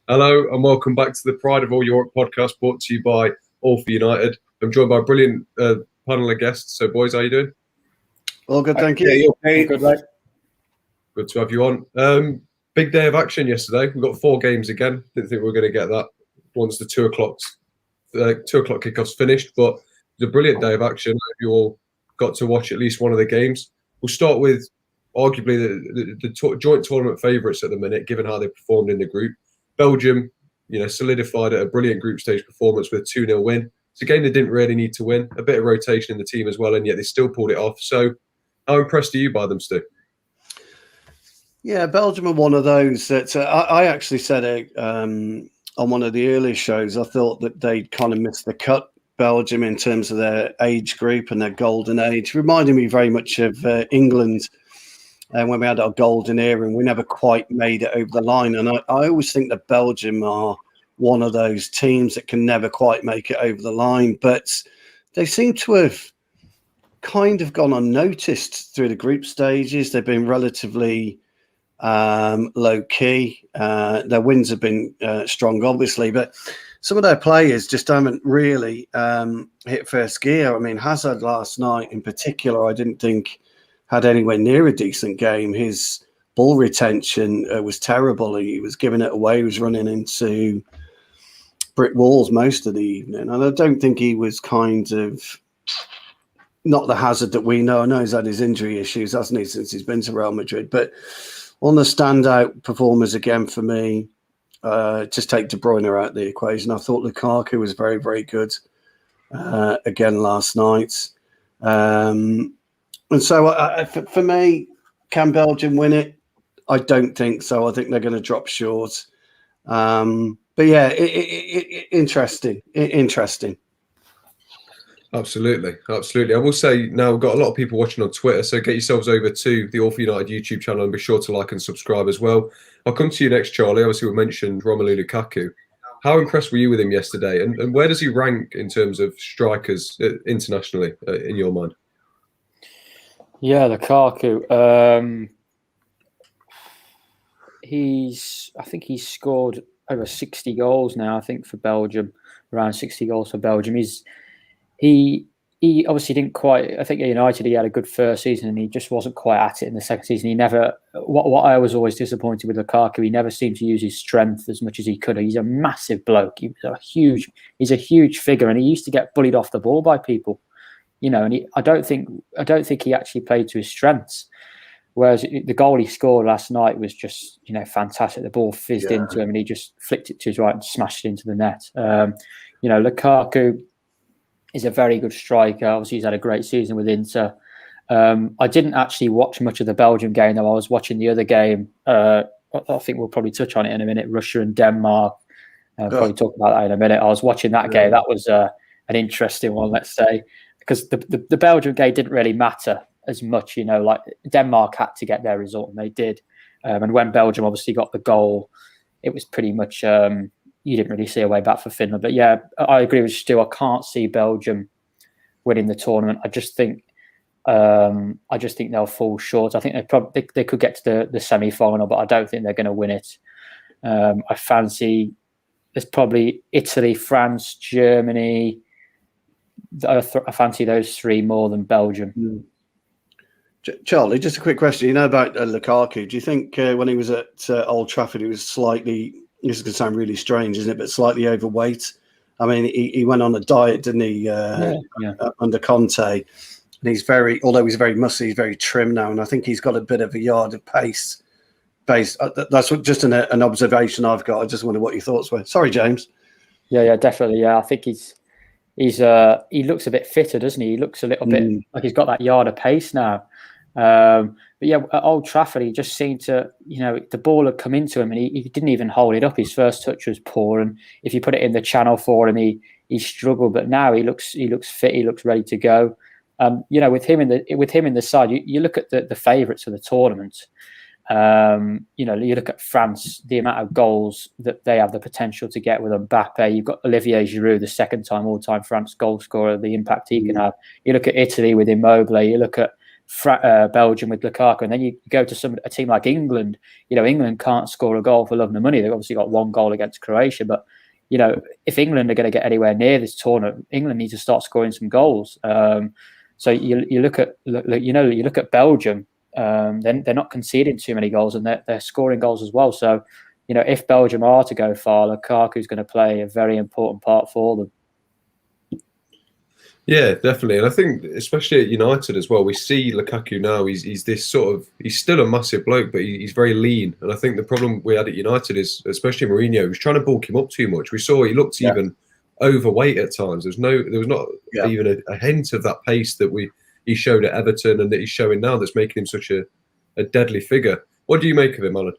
Hello and welcome back to the Pride of All Europe podcast brought to you by All for United. I'm joined by a brilliant panel of guests. So, boys, how you doing? All good, thank you. Yeah, you okay? Good, right? Good to have you on. Big day of action yesterday. We've got 4 games again. Didn't think we were going to get that once the 2 o'clock kickoff's finished, but it's a brilliant day of action. I hope you all got to watch at least one of the games. We'll start with arguably the joint tournament favourites at the minute, given how they performed in the group. Belgium, solidified a brilliant group stage performance with a 2-0 win. It's a game they didn't really need to win. A bit of rotation in the team as well, and yet they still pulled it off. So, how impressed are you by them, Stu? Yeah, Belgium are one of those that I actually said it on one of the earlier shows. I thought that they'd kind of missed the cut, Belgium, in terms of their age group and their golden age. Reminding me very much of England when we had our golden era and we never quite made it over the line. And I always think that Belgium are one of those teams that can never quite make it over the line. But they seem to have kind of gone unnoticed through the group stages. They've been relatively low key. Their wins have been strong, obviously, but some of their players just haven't really hit first gear. I mean, Hazard last night in particular, I didn't think had anywhere near a decent game. His ball retention was terrible. He was giving it away. He was running into brick walls most of the evening. And I don't think he was kind of not the Hazard that we know. I know he's had his injury issues, hasn't he, since he's been to Real Madrid. But one of the standout performers again for me, just take De Bruyne out of the equation. I thought Lukaku was very, very good again last night. And so for me, can Belgium win it? I don't think so. I think they're going to drop short. But yeah, interesting. Absolutely. I will say now we've got a lot of people watching on Twitter, so get yourselves over to the All for United YouTube channel and be sure to like and subscribe as well. I'll come to you next, Charlie. Obviously, we mentioned Romelu Lukaku. How impressed were you with him yesterday? And where does he rank in terms of strikers internationally, in your mind? Yeah, Lukaku. I think he's scored over 60 goals now, I think, for Belgium, around 60 goals for Belgium. He obviously didn't quite, I think at United he had a good first season and he just wasn't quite at it in the second season. He never, what I was always disappointed with Lukaku, he never seemed to use his strength as much as he could. He's a massive bloke. He's a huge figure and he used to get bullied off the ball by people. And I don't think he actually played to his strengths. Whereas the goal he scored last night was just, fantastic. The ball fizzed into him and he just flicked it to his right and smashed it into the net. Lukaku is a very good striker. Obviously, he's had a great season with Inter. I didn't actually watch much of the Belgium game, though. I was watching the other game. I think we'll probably touch on it in a minute. Russia and Denmark. Probably talk about that in a minute. I was watching that game. That was an interesting one, let's say. Because the Belgium game didn't really matter as much, like Denmark had to get their result and they did. And when Belgium obviously got the goal, it was pretty much you didn't really see a way back for Finland. But yeah, I agree with Stu. I can't see Belgium winning the tournament. I just think they'll fall short. I think they could get to the semi-final, but I don't think they're going to win it. I fancy there's probably Italy, France, Germany. I fancy those 3 more than Belgium. Charlie, just a quick question. About Lukaku. Do you think when he was at Old Trafford, he was slightly, this is going to sound really strange, isn't it, but slightly overweight? I mean, he went on a diet, didn't he, under Conte? And although he's very muscly, he's very trim now. And I think he's got a bit of a yard of pace. That's just an observation I've got. I just wonder what your thoughts were. Sorry, James. Yeah, definitely. Yeah, I think he looks a bit fitter, doesn't he? He looks a little bit like he's got that yard of pace now. But yeah, at Old Trafford, he just seemed to, the ball had come into him and he didn't even hold it up. His first touch was poor, and if you put it in the channel for him, he struggled. But now he looks fit. He looks ready to go. With him in the side, you look at the favourites of the tournament. You look at France, the amount of goals that they have the potential to get with Mbappe. You've got Olivier Giroud, the second-time all-time France goal scorer, the impact he can have. You look at Italy with Immobile. You look at Belgium with Lukaku, and then you go to a team like England. England can't score a goal for love nor money. They've obviously got one goal against Croatia, but if England are going to get anywhere near this tournament, England needs to start scoring some goals. So you look at Belgium. They're not conceding too many goals, and they're scoring goals as well. So, if Belgium are to go far, Lukaku's going to play a very important part for them. Yeah, definitely. And I think, especially at United as well, we see Lukaku now. He's this sort of, he's still a massive bloke, but he's very lean. And I think the problem we had at United is, especially Mourinho, was trying to bulk him up too much. We saw he looked even overweight at times. There was not even a hint of that pace that he showed at Everton and that he's showing now that's making him such a deadly figure. What do you make of him, Alan?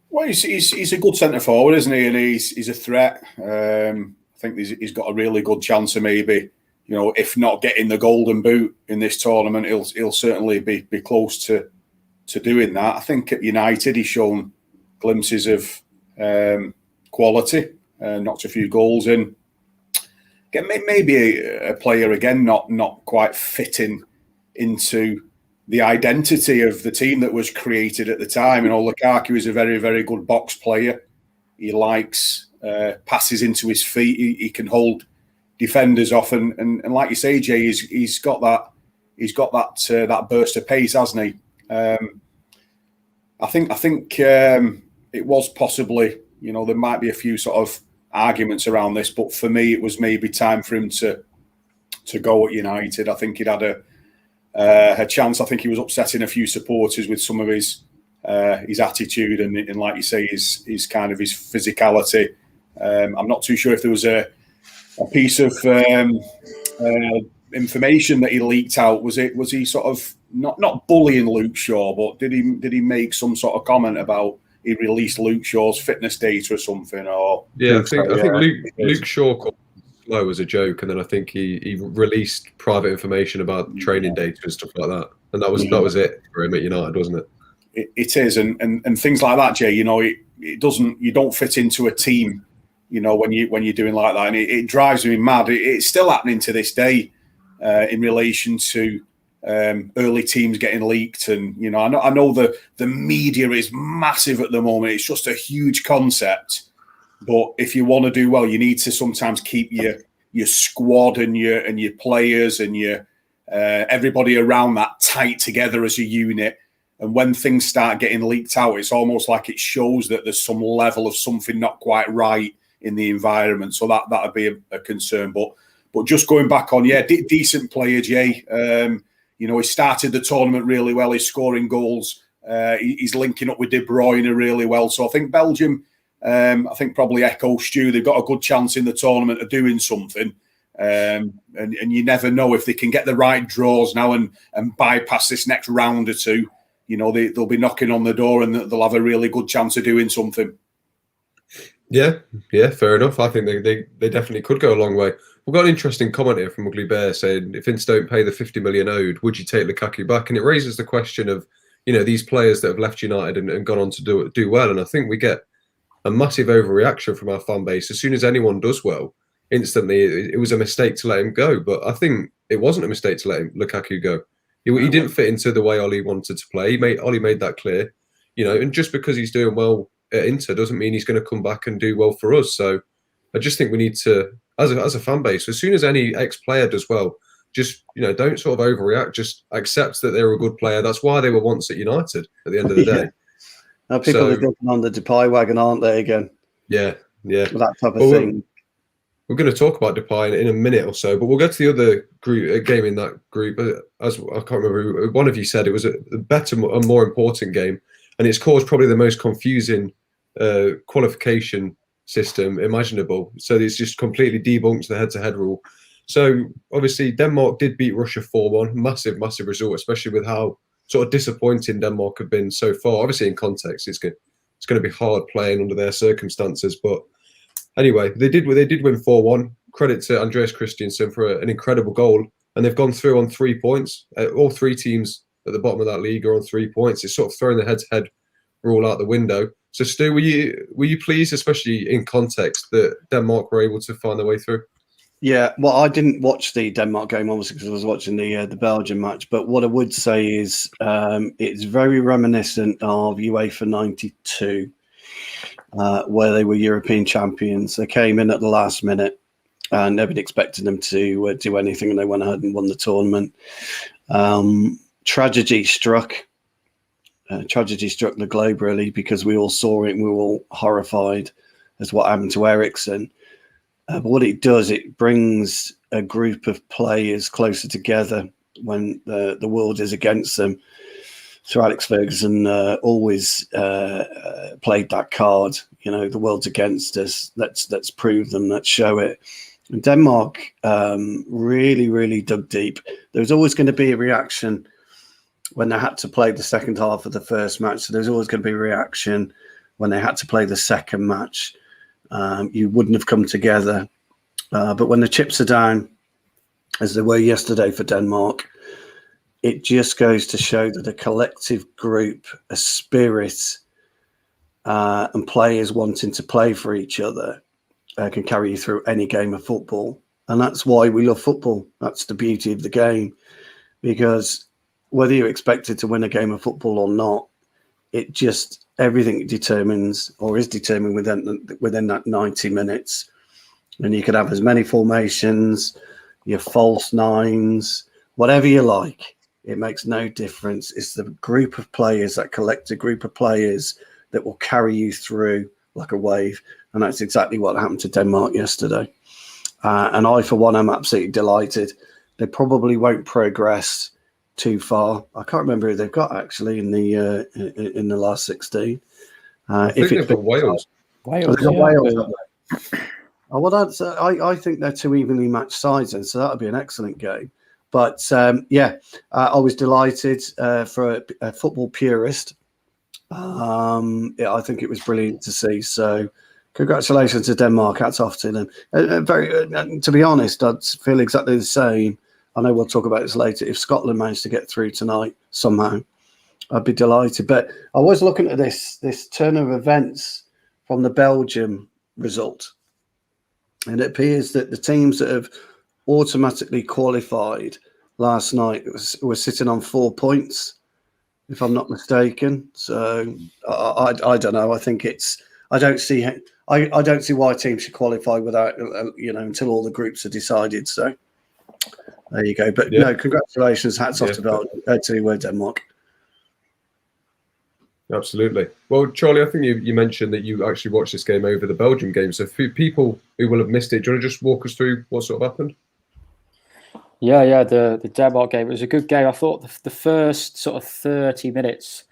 Well, he's a good centre forward, isn't he? And he's a threat. I think he's got a really good chance of maybe, if not getting the golden boot in this tournament, he'll certainly be close to doing that. I think at United he's shown glimpses of quality, knocked a few goals in. Maybe a player again not quite fitting into the identity of the team that was created at the time. Lukaku is a very, very good box player. He likes passes into his feet. He can hold defenders off, and like you say, Jay, he's got that burst of pace, hasn't he? I think it was possibly, there might be a few sort of arguments around this, but for me, it was maybe time for him to go at United. I think he'd had a chance. I think he was upsetting a few supporters with some of his attitude and like you say, his kind of his physicality. I'm not too sure if there was a piece of information that he leaked out. Was he sort of not bullying Luke Shaw, but did he make some sort of comment about he released Luke Shaw's fitness data or something? Or I think Luke Shaw called it slow as a joke, and then I think he released private information about training data and stuff like that, and that was it for him at United, wasn't it? It is, and things like that, Jay. It doesn't. You don't fit into a team. When you're doing like that, and it drives me mad. It's still happening to this day in relation to early teams getting leaked, and I know the media is massive at the moment. It's just a huge concept, but if you want to do well, you need to sometimes keep your squad and your players and your everybody around that tight together as a unit. And when things start getting leaked out, it's almost like it shows that there's some level of something not quite right in the environment. So that would be a concern. But just going back on, decent player, Jay. He started the tournament really well. He's scoring goals. He's linking up with De Bruyne really well. So I think Belgium, I think probably echo Stu, they've got a good chance in the tournament of doing something. And you never know if they can get the right draws now and bypass this next round or two. They'll be knocking on the door and they'll have a really good chance of doing something. Yeah, fair enough. I think they definitely could go a long way. We've got an interesting comment here from Ugly Bear saying, if Inter don't pay the 50 million owed, would you take Lukaku back? And it raises the question of, these players that have left United and gone on to do well. And I think we get a massive overreaction from our fan base. As soon as anyone does well, instantly it was a mistake to let him go. But I think it wasn't a mistake to let Lukaku go. He didn't fit into the way Ollie wanted to play. Ollie made that clear, and just because he's doing well at Inter doesn't mean he's going to come back and do well for us. So I just think we need to, as a fan base, as soon as any ex-player does well, just don't sort of overreact. Just accept that they're a good player. That's why they were once at United. At the end of the day, now people are jumping on the Depay wagon, aren't they? Again, yeah, that type of thing. We're going to talk about Depay in a minute or so, but we'll get to the other game in that group. As I can't remember, one of you said it was a better, a more important game, and it's caused probably the most confusing qualification system imaginable. So it's just completely debunked the head-to-head rule. So obviously Denmark did beat Russia 4-1, massive result, especially with how sort of disappointing Denmark have been so far. Obviously in context, it's going to be hard playing under their circumstances, but anyway, they did win 4-1. Credit to Andreas Christensen for an incredible goal, and they've gone through on 3 points. All three teams at the bottom of that league are on 3 points. It's sort of throwing the head-to-head rule out the window. So, Stu, were you pleased, especially in context, that Denmark were able to find their way through? Yeah, well, I didn't watch the Denmark game, obviously, because I was watching the Belgian match. But what I would say is it's very reminiscent of UEFA '92, where they were European champions. They came in at the last minute, and nobody expected them to do anything, and they went ahead and won the tournament. Tragedy struck the globe, really, because we all saw it and we were all horrified as what happened to Eriksen. But what it does, it brings a group of players closer together when the world is against them. So Alex Ferguson always played that card. You know, the world's against us. Let's prove them. Let's show it. And Denmark really, really dug deep. There was always going to be a reaction when they had to play the second half of the first match. So there's always going to be a reaction when they had to play the second match. You wouldn't have come together. But when the chips are down, as they were yesterday for Denmark, it just goes to show that a collective group, a spirit, and players wanting to play for each other can carry you through any game of football. And that's why we love football. That's the beauty of the game. Because whether you're expected to win a game of football or not, it just everything determines or is determined within that 90 minutes. And you could have as many formations, your false nines, whatever you like. It makes no difference. It's the group of players, that collective group of players that will carry you through like a wave. And that's exactly what happened to Denmark yesterday. And I, for one, am absolutely delighted. They probably won't progress too far. I can't remember who they've got actually in the last 16. I think they've got Wales. Wales. Oh, well, I think they're two evenly matched sides, and so that would be an excellent game. But I was delighted for a football purist. I think it was brilliant to see. So, congratulations to Denmark. Hats off to them. To be honest, I'd feel exactly the same. I know we'll talk about this later. If Scotland managed to get through tonight somehow, I'd be delighted. But I was looking at this turn of events from the Belgium result. And it appears that the teams that have automatically qualified last night were sitting on 4 points, if I'm not mistaken. So I don't know. I think I don't see why teams should qualify without until all the groups are decided. So there you go. But no, congratulations. Hats off to Denmark. Absolutely. Well, Charlie, I think you mentioned that you actually watched this game over the Belgium game. So for people who will have missed it, do you want to just walk us through what sort of happened? Yeah. The Denmark game, it was a good game. I thought the first sort of 30 minutes,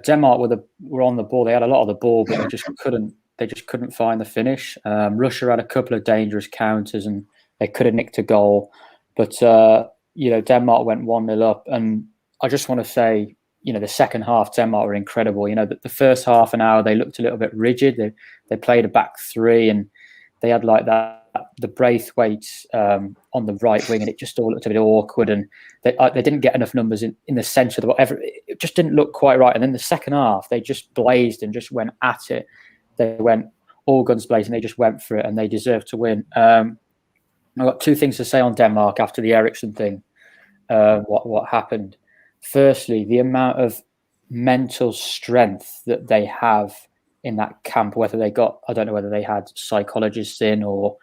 Denmark were on the ball. They had a lot of the ball, but they just couldn't find the finish. Russia had a couple of dangerous counters and they could have nicked a goal. But Denmark went 1-0 up. And I just want to say, the second half, Denmark were incredible. The first half an hour, they looked a little bit rigid. They played a back three and they had like that, the Braithwaite on the right wing, and it just all looked a bit awkward. And they didn't get enough numbers in the centre of the whatever. It just didn't look quite right. And then the second half, they just blazed and just went at it. They went all guns blazing. They just went for it, and they deserved to win. I've got two things to say on Denmark after the Eriksen thing. What happened? Firstly, the amount of mental strength that they have in that camp, I don't know whether they had psychologists in or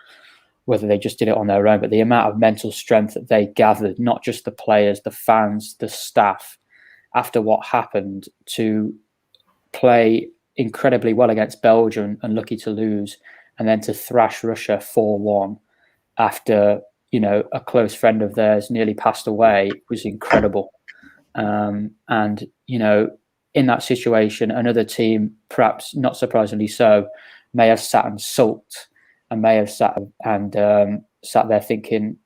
whether they just did it on their own, but the amount of mental strength that they gathered, not just the players, the fans, the staff, after what happened, to play incredibly well against Belgium, unlucky to lose, and then to thrash Russia 4-1 after, a close friend of theirs nearly passed away, was incredible. And in that situation, another team, perhaps not surprisingly so, may have sat and sulked and may have sat there thinking,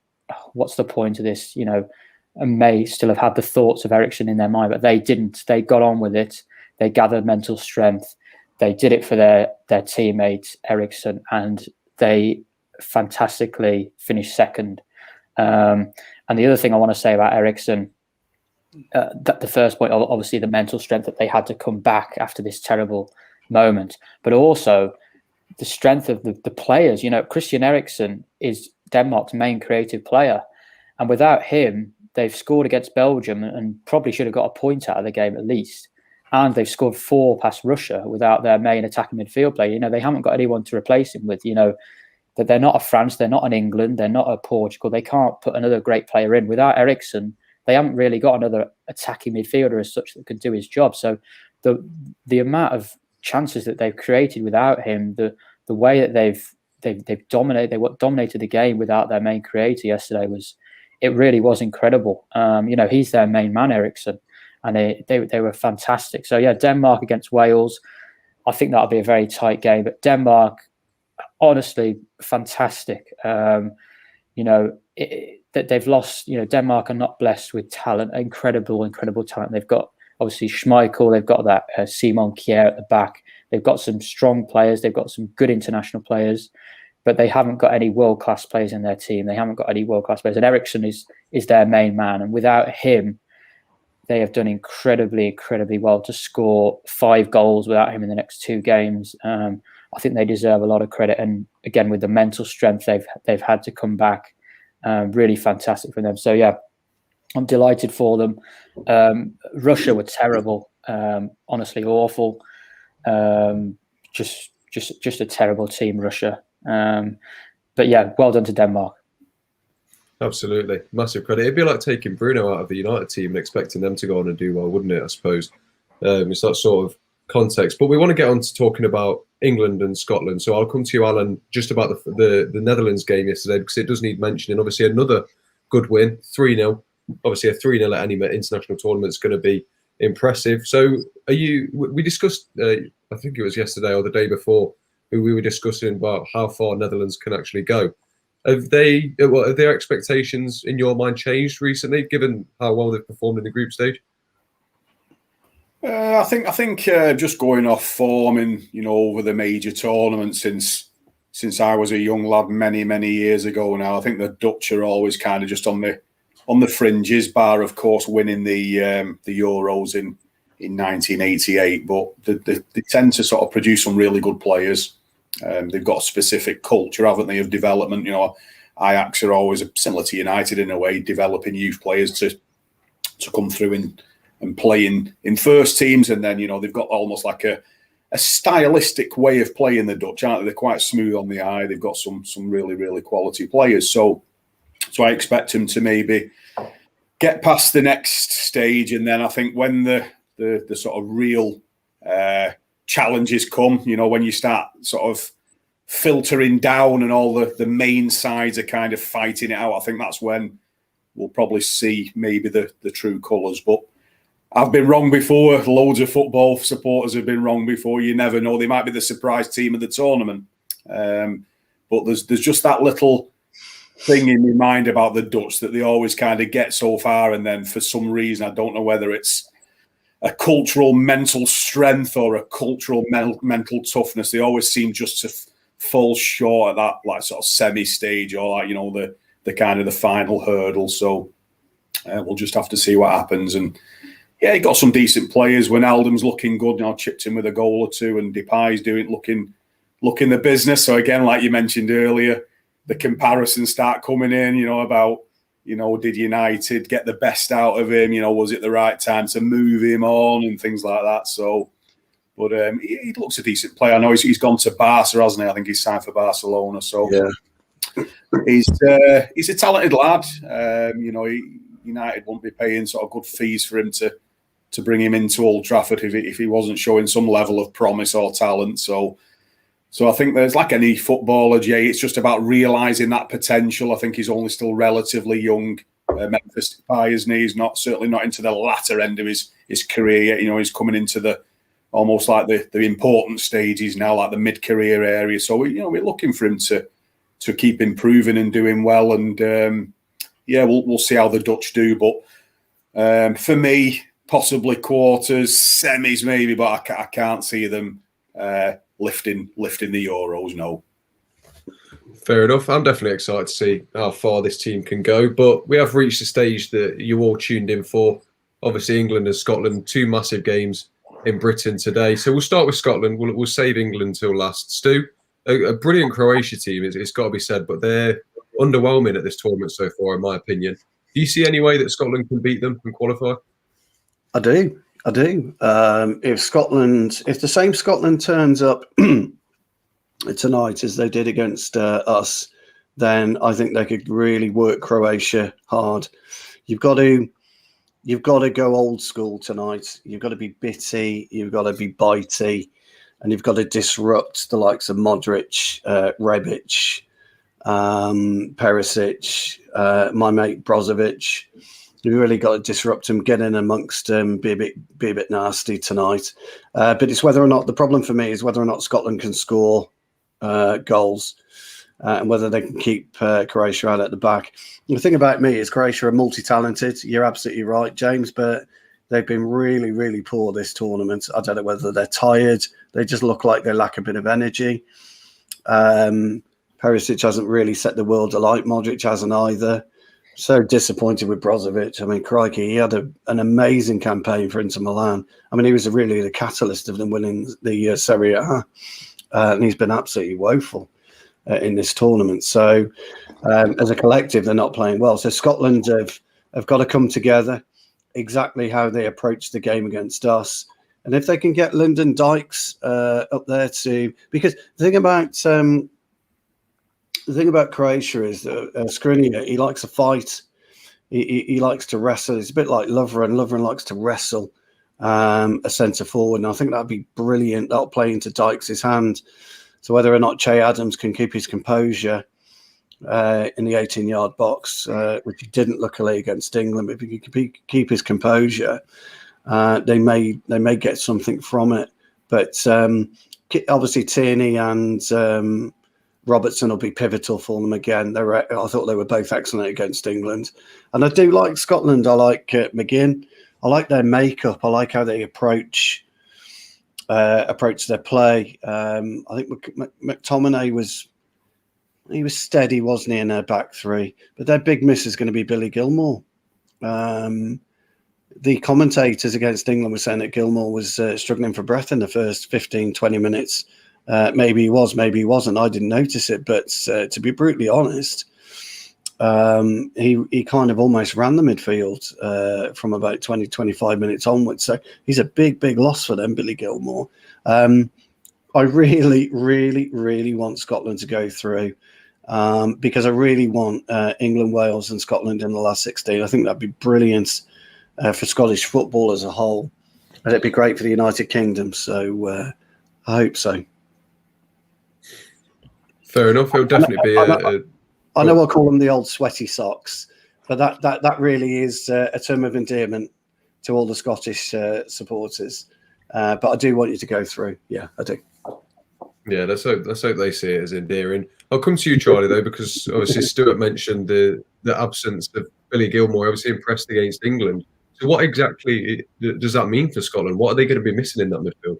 what's the point of this? And may still have had the thoughts of Eriksen in their mind, but they didn't. They got on with it. They gathered mental strength. They did it for their teammate, Eriksen, and they fantastically finished second. And the other thing I want to say about Eriksen, that the first point, obviously the mental strength that they had to come back after this terrible moment, but also the strength of the players. Christian Eriksen is Denmark's main creative player. And without him, they've scored against Belgium and probably should have got a point out of the game at least. And they've scored 4 past Russia without their main attacking midfield player. You know, they haven't got anyone to replace him with. You know, that they're not a France, they're not an England, they're not a Portugal. They can't put another great player in. Without Eriksen, they haven't really got another attacking midfielder as such that can do his job. So the amount of chances that they've created without him, the way that they've dominated the game without their main creator yesterday it really was incredible. You know, he's their main man, Eriksen, and they were fantastic. So yeah, Denmark against Wales, I think that'll be a very tight game. But Denmark, honestly, fantastic. You know, that they've lost. You know, Denmark are not blessed with talent, incredible talent. They've got obviously Schmeichel, they've got that Simon Kjær at the back. They've got some strong players. They've got some good international players, but they haven't got any world-class players in their team. They haven't got any world-class players. And Eriksen is their main man. And without him, they have done incredibly well to score 5 goals without him in the next 2 games. I think they deserve a lot of credit. And again, with the mental strength they've had to come back, really fantastic for them. So yeah, I'm delighted for them. Russia were terrible, honestly awful. Just a terrible team, Russia. But yeah, well done to Denmark. Absolutely, massive credit. It'd be like taking Bruno out of the United team and expecting them to go on and do well, wouldn't it? I suppose it's that sort of context. But we want to get on to talking about England and Scotland. So I'll come to you, Alan, just about the Netherlands game yesterday, because it does need mentioning. Obviously, another good win, 3-0. Obviously, a 3-0 at any international tournament is going to be impressive. So we discussed, I think it was yesterday or the day before, we were discussing about how far Netherlands can actually go. Have their expectations in your mind changed recently, given how well they've performed in the group stage? I think just going off form in, you know, over the major tournaments since I was a young lad many years ago now, I think the Dutch are always kind of just on the fringes, bar of course winning the Euros in 1988. But they tend to sort of produce some really good players. They've got a specific culture, haven't they, of development. You know, Ajax are always similar to United in a way, developing youth players to come through and play in first teams. And then, you know, they've got almost like a stylistic way of playing, the Dutch, aren't they? They're quite smooth on the eye. They've got some really quality players. So I expect them to maybe get past the next stage. And then I think when the sort of real challenges come, you know, when you start sort of filtering down and all the main sides are kind of fighting it out, I think that's when we'll probably see maybe the true colours. But I've been wrong before. Loads of football supporters have been wrong before. You never know. They might be the surprise team of the tournament. But there's just that little thing in my mind about the Dutch that they always kind of get so far, and then for some reason, I don't know whether it's a cultural mental strength or a cultural mental toughness, they always seem just to fall short at that like sort of semi stage, or like, you know, the kind of the final hurdle. So we'll just have to see what happens. And yeah, he got some decent players. Wijnaldum's looking good now, chipped in with a goal or two, and Depay's looking the business. So again, like you mentioned earlier, the comparisons start coming in, you know, about, you know, did United get the best out of him? You know, was it the right time to move him on and things like that? So, but he looks a decent player. I know he's gone to Barca, hasn't he? I think he's signed for Barcelona. So yeah, he's a talented lad. You know, United won't be paying sort of good fees for him to bring him into Old Trafford if he wasn't showing some level of promise or talent. So I think there's, like any footballer, Jay, it's just about realising that potential. I think he's only still relatively young. Memphis Depay, isn't he? He's certainly not into the latter end of his career yet. You know, he's coming into the almost like the important stages now, like the mid-career area. So we're looking for him to keep improving and doing well. And yeah, we'll see how the Dutch do. But for me, possibly quarters, semis maybe, but I can't see them lifting the Euros, no. Fair enough. I'm definitely excited to see how far this team can go. But we have reached the stage that you all tuned in for. Obviously, England and Scotland, 2 massive games in Britain today. So we'll start with Scotland. We'll save England till last. Stu, a brilliant Croatia team, it's got to be said, but they're underwhelming at this tournament so far, in my opinion. Do you see any way that Scotland can beat them and qualify? I do. If the same Scotland turns up tonight as they did against us, then I think they could really work Croatia hard. You've got to go old school tonight. You've got to be bitty. You've got to be bitey, and you've got to disrupt the likes of Modric, Rebic, Perisic, my mate Brozovic. You really got to disrupt them, get in amongst them, be a bit nasty tonight. But it's whether or not, the problem for me is whether or not Scotland can score goals and whether they can keep Croatia out at the back. And the thing about me is Croatia are multi-talented. You're absolutely right, James, but they've been really, really poor this tournament. I don't know whether they're tired. They just look like they lack a bit of energy. Perisic hasn't really set the world alight. Modric hasn't either. So disappointed with Brozovic. I mean, crikey, he had an amazing campaign for Inter Milan. I mean, he was really the catalyst of them winning the Serie A. And he's been absolutely woeful in this tournament. So as a collective, they're not playing well. So Scotland have got to come together exactly how they approach the game against us. And if they can get Lyndon Dykes up there too, because the thing about Croatia is that Skriniar, he likes to fight. He likes to wrestle. It's a bit like Lovren. Lovren likes to wrestle a centre forward. And I think that'd be brilliant. That'll play into Dykes' hand. So whether or not Che Adams can keep his composure in the 18-yard box, which he didn't luckily against England, but if he can keep his composure, they may get something from it. But obviously Tierney and Robertson will be pivotal for them again. I thought they were both excellent against England. And I do like Scotland. I like McGinn. I like their makeup. I like how they approach their play. I think McTominay was steady, wasn't he, in their back three? But their big miss is going to be Billy Gilmour. The commentators against England were saying that Gilmour was struggling for breath in the first 15, 20 minutes. Maybe he was, maybe he wasn't. I didn't notice it. But to be brutally honest, he kind of almost ran the midfield from about 20, 25 minutes onwards. So he's a big, big loss for them, Billy Gilmour. I really, really, really want Scotland to go through because I really want England, Wales and Scotland in the last 16. I think that'd be brilliant for Scottish football as a whole. And it'd be great for the United Kingdom. So I hope so. Fair enough. It'll definitely be I know I call them the old sweaty socks, but that really is a term of endearment to all the Scottish supporters. But I do want you to go through. Yeah, I do. Yeah, let's hope they see it as endearing. I'll come to you, Charlie, though, because obviously Stuart mentioned the absence of Billy Gilmour, obviously impressed against England. So what exactly does that mean for Scotland? What are they going to be missing in that midfield?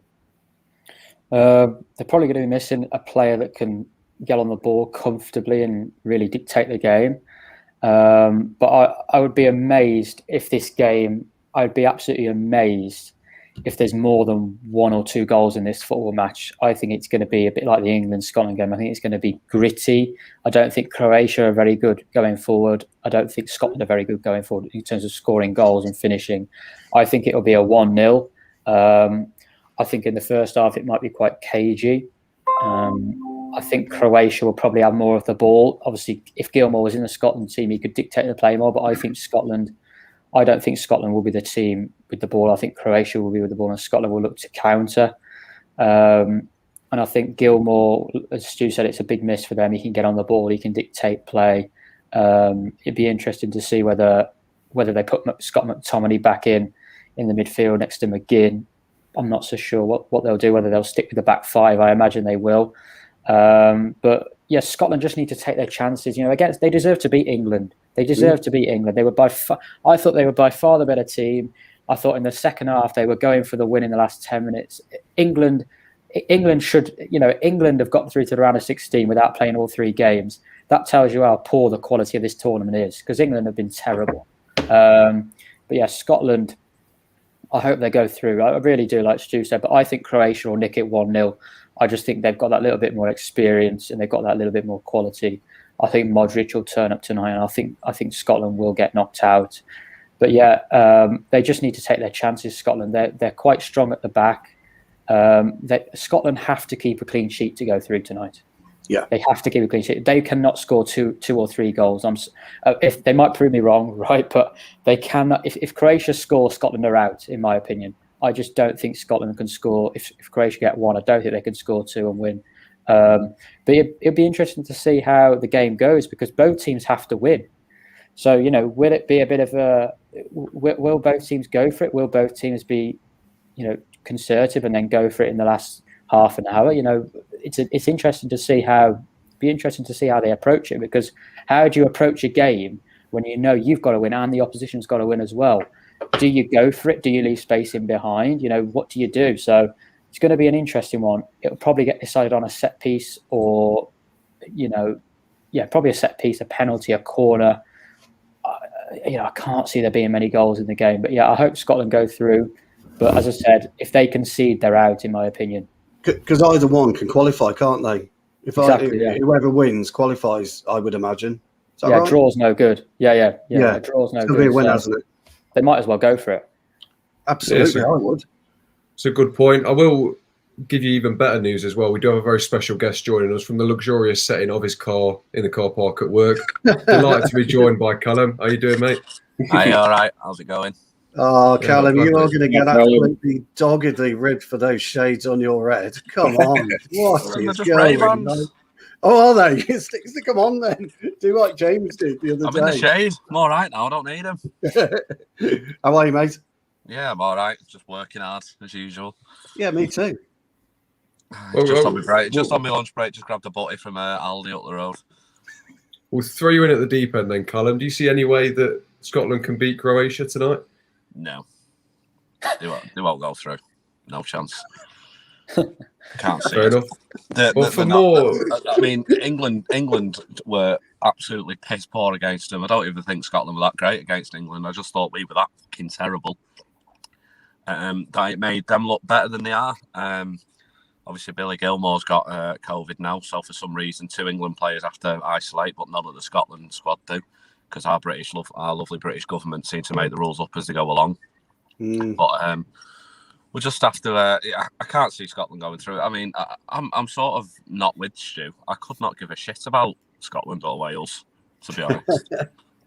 They're probably going to be missing a player that can get on the ball comfortably and really dictate the game. But I would be amazed if this game, I'd be absolutely amazed if there's more than 1 or 2 goals in this football match. I think it's going to be a bit like the England-Scotland game. I think it's going to be gritty. I don't think Croatia are very good going forward. I don't think Scotland are very good going forward in terms of scoring goals and finishing. I think it'll be a 1-0. I think in the first half it might be quite cagey. I think Croatia will probably have more of the ball. Obviously, if Gilmour was in the Scotland team, he could dictate the play more. But I don't think Scotland will be the team with the ball. I think Croatia will be with the ball, and Scotland will look to counter. And I think Gilmour, as Stu said, it's a big miss for them. He can get on the ball. He can dictate play. It'd be interesting to see whether they put Scott McTominay back in the midfield next to McGinn. I'm not so sure what they'll do, whether they'll stick with the back five. I imagine they will. But yes, Scotland just need to take their chances. Again, they deserve to beat England. They deserve to beat England. They were I thought they were by far the better team. I thought in the second half they were going for the win in the last 10 minutes. England should, England have got through to the round of 16 without playing all 3 games. That tells you how poor the quality of this tournament is, because England have been terrible. But yeah, Scotland, I hope they go through. I really do, like Stu said, but I think Croatia will nick it 1-0. I just think they've got that little bit more experience and they've got that little bit more quality. I think Modric will turn up tonight, and I think Scotland will get knocked out. But yeah, they just need to take their chances. Scotland, they're quite strong at the back. Scotland have to keep a clean sheet to go through tonight. Yeah, they have to keep a clean sheet. They cannot score two or three goals. If they might prove me wrong, right? But they cannot. If Croatia score, Scotland are out, in my opinion. I just don't think Scotland can score. If Croatia get one, I don't think they can score two and win. But it'll be interesting to see how the game goes, because both teams have to win. So, will it be a bit of a? Will both teams go for it? Will both teams be, conservative and then go for it in the last half an hour? It's interesting to see how. Be interesting to see how they approach it, because how do you approach a game when you've got to win and the opposition's got to win as well? Do you go for it? Do you leave space in behind? What do you do? So it's going to be an interesting one. It'll probably get decided on a set piece, or, probably a set piece, a penalty, a corner. I can't see there being many goals in the game. But yeah, I hope Scotland go through. But as I said, if they concede, they're out, in my opinion. Because either one can qualify, can't they? Whoever wins qualifies, I would imagine. Right? Draw's no good. Yeah. Draw's no good. It'll be a win, hasn't it? They might as well go for it. Absolutely, I would. It's a good point. I will give you even better news as well. We do have a very special guest joining us from the luxurious setting of his car in the car park at work. Delighted to be joined by Callum. How you doing, mate? Hi, all right. How's it going? Oh, Callum, you are going to get absolutely doggedly ripped for those shades on your head. Come on. What is going on? Oh, are they? Stick them on then. Do like James did the other day. I'm in the shade. I'm all right now. I don't need them. How are you, mate? Yeah, I'm all right. Just working hard as usual. Yeah, me too. Just on my lunch break, just grabbed a butty from Aldi up the road. We'll throw you in at the deep end then, Callum. Do you see any way that Scotland can beat Croatia tonight? No. They won't go through. No chance. Can't see. Fair enough. I mean, England were absolutely piss poor against them. I don't even think Scotland were that great against England. I just thought we were that fucking terrible. That it made them look better than they are. Obviously, Billy Gilmore's got COVID now, so for some reason, 2 England players have to isolate, but none of the Scotland squad do, because our lovely British government seem to make the rules up as they go along. But we'll just have to. I can't see Scotland going through it. I mean, I'm sort of not with Stu. I could not give a shit about Scotland or Wales, to be honest.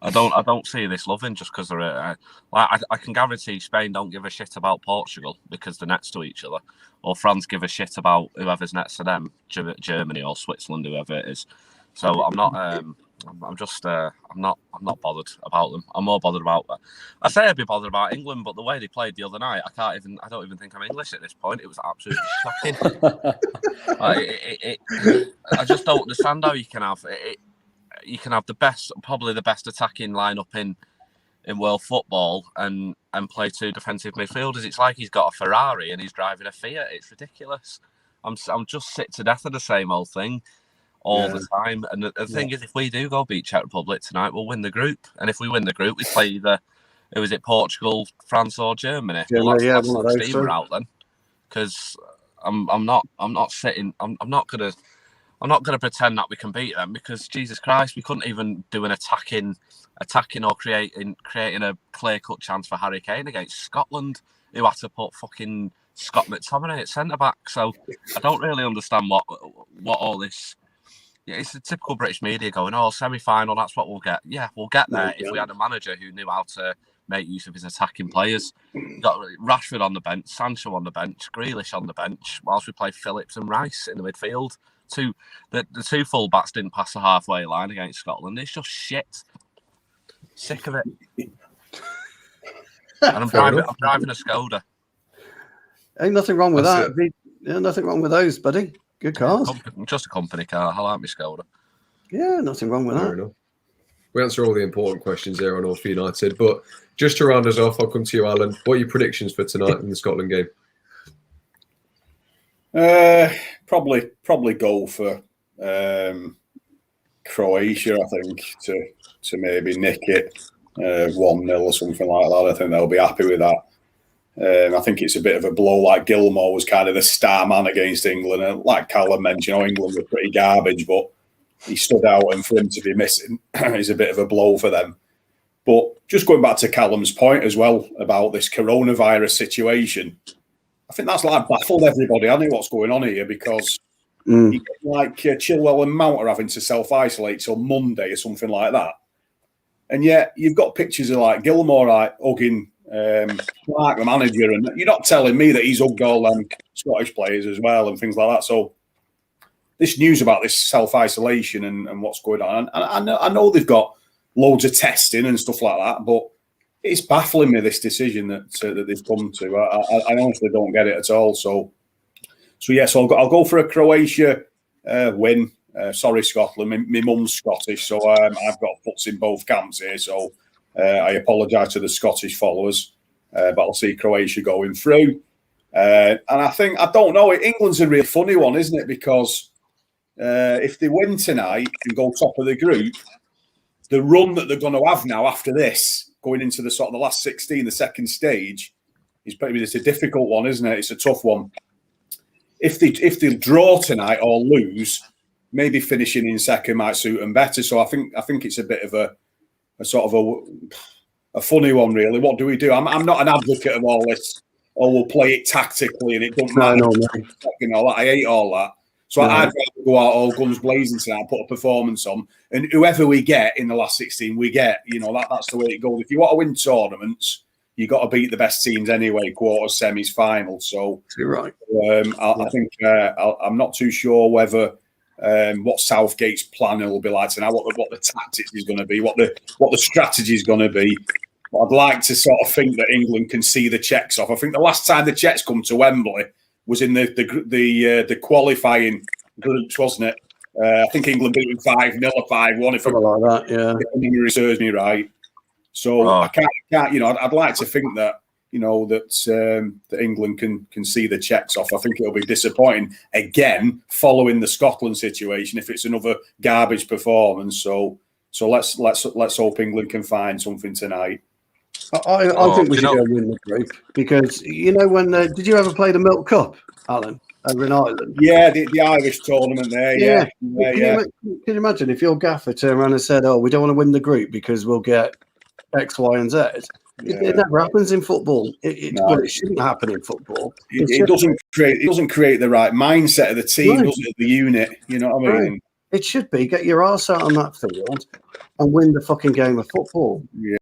I don't see this loving just because they're. I can guarantee Spain don't give a shit about Portugal because they're next to each other, or France give a shit about whoever's next to them, Germany or Switzerland, whoever it is. So I'm not. I'm not bothered about them. I'm more bothered about. I say I'd be bothered about England, but the way they played the other night, I don't even think I'm English at this point. It was absolutely shocking. I just don't understand how you can have it. You can have probably the best attacking lineup in world football and play 2 defensive midfielders. It's like he's got a Ferrari and he's driving a Fiat. It's ridiculous. I'm just sick to death of the same old thing all the time. And the thing is, if we do go beat Czech Republic tonight, we'll win the group. And if we win the group, we play either Portugal, France, or Germany. Well, that's one of those team out then, because I'm not gonna pretend that we can beat them, because Jesus Christ, we couldn't even do an attacking or creating a clear-cut chance for Harry Kane against Scotland, who had to put fucking Scott McTominay at centre back. So I don't really understand what all this. Yeah, it's the typical British media going, "Oh, semi-final, that's what we'll get." Yeah, we'll get there if we had a manager who knew how to make use of his attacking players. We've got Rashford on the bench, Sancho on the bench, Grealish on the bench, whilst we play Phillips and Rice in the midfield. The 2 full-backs didn't pass the halfway line against Scotland. It's just shit. Sick of it. And I'm driving a Skoda. Ain't nothing wrong with that. Nothing wrong with those, buddy. Good cars. Just a company car. I like my Skoda. Yeah, nothing wrong with that. Enough. We answer all the important questions here on All for United. But just to round us off, I'll come to you, Alan. What are your predictions for tonight in the Scotland game? Probably go for Croatia, I think, to maybe nick it 1-0 or something like that. I think they'll be happy with that. I think it's a bit of a blow. Like Gilmore was kind of the star man against England, and like Callum mentioned, England were pretty garbage, but he stood out, and for him to be missing is a bit of a blow for them. But just going back to Callum's point as well about this coronavirus situation, I think that's like baffled everybody. I know what's going on here, because like Chilwell and Mount are having to self-isolate till Monday or something like that. And yet you've got pictures of like Gilmore hugging Clark, the manager, and you're not telling me that he's hugged all them Scottish players as well and things like that. So this news about this self-isolation and what's going on, and I know they've got loads of testing and stuff like that, but it's baffling me, this decision that they've come to. I honestly don't get it at all. So yes, I'll go for a Croatia win. Sorry, Scotland. My mum's Scottish, so I've got foots in both camps here. So I apologise to the Scottish followers, but I'll see Croatia going through. And I don't know. England's a really funny one, isn't it? Because if they win tonight and go top of the group, the run that they're going to have now after this, going into the sort of the last 16, the second stage, it's a difficult one, isn't it? It's a tough one. If they draw tonight or lose, maybe finishing in second might suit them better. So I think it's a bit of a sort of a funny one, really. What do we do? I'm not an advocate of all this. Or we'll play it tactically and it don't matter. No. You know, I hate all that. So I'd rather go out all guns blazing tonight, put a performance on, and whoever we get in the last 16, we get. You know, that's the way it goes. If you want to win tournaments, you got to beat the best teams anyway, quarters, semis, finals. So you're right. I think I'm not too sure whether what Southgate's plan will be like tonight, what the tactics is going to be, what the strategy is going to be. But I'd like to sort of think that England can see the Czechs off. I think the last time the Czechs come to Wembley was in the qualifying groups, wasn't it? I think England beat them 5-0 or 5-1, if like that, yeah. If memory serves me right. So I can't. You know, I'd like to think that that England can see the Czechs off. I think it'll be disappointing again following the Scotland situation if it's another garbage performance. So let's hope England can find something tonight. I think we should go win the group, because when did you ever play the Milk Cup, Alan, over in Ireland? Yeah, the Irish tournament there. Yeah. Can you imagine if your gaffer turned around and said, "Oh, we don't want to win the group because we'll get X, Y, and Z"? It never happens in football. It shouldn't happen in football. It doesn't create the right mindset of the team, does it? The unit. You know what I mean? It should be get your arse out on that field and win the fucking game of football. Yeah.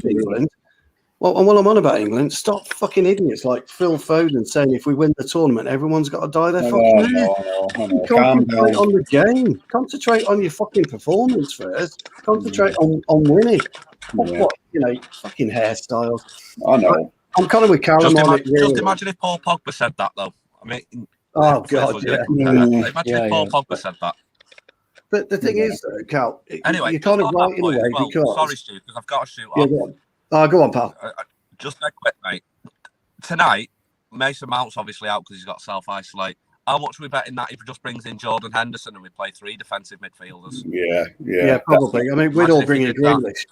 England. Well, and while I'm on about England, stop fucking idiots like Phil Foden saying if we win the tournament, everyone's got to dye their fucking hair. No. Concentrate on the game. Concentrate on your fucking performance first. Concentrate on winning. What fucking hairstyles. I know. I'm kind of with Callum on it. Just imagine if Paul Pogba said that, though. I mean, oh god, yeah. Imagine if Paul Pogba said that. But the thing is, though, Cal, anyway, you're kind of right in a way because. Sorry, Stu, because I've got to shoot off. Go on, pal. Just very quick, mate. Tonight, Mason Mount's obviously out because he's got self-isolate. How much are we betting that if he just brings in Jordan Henderson and we play 3 defensive midfielders? Yeah, probably. I mean, we'd all bring in Grealish.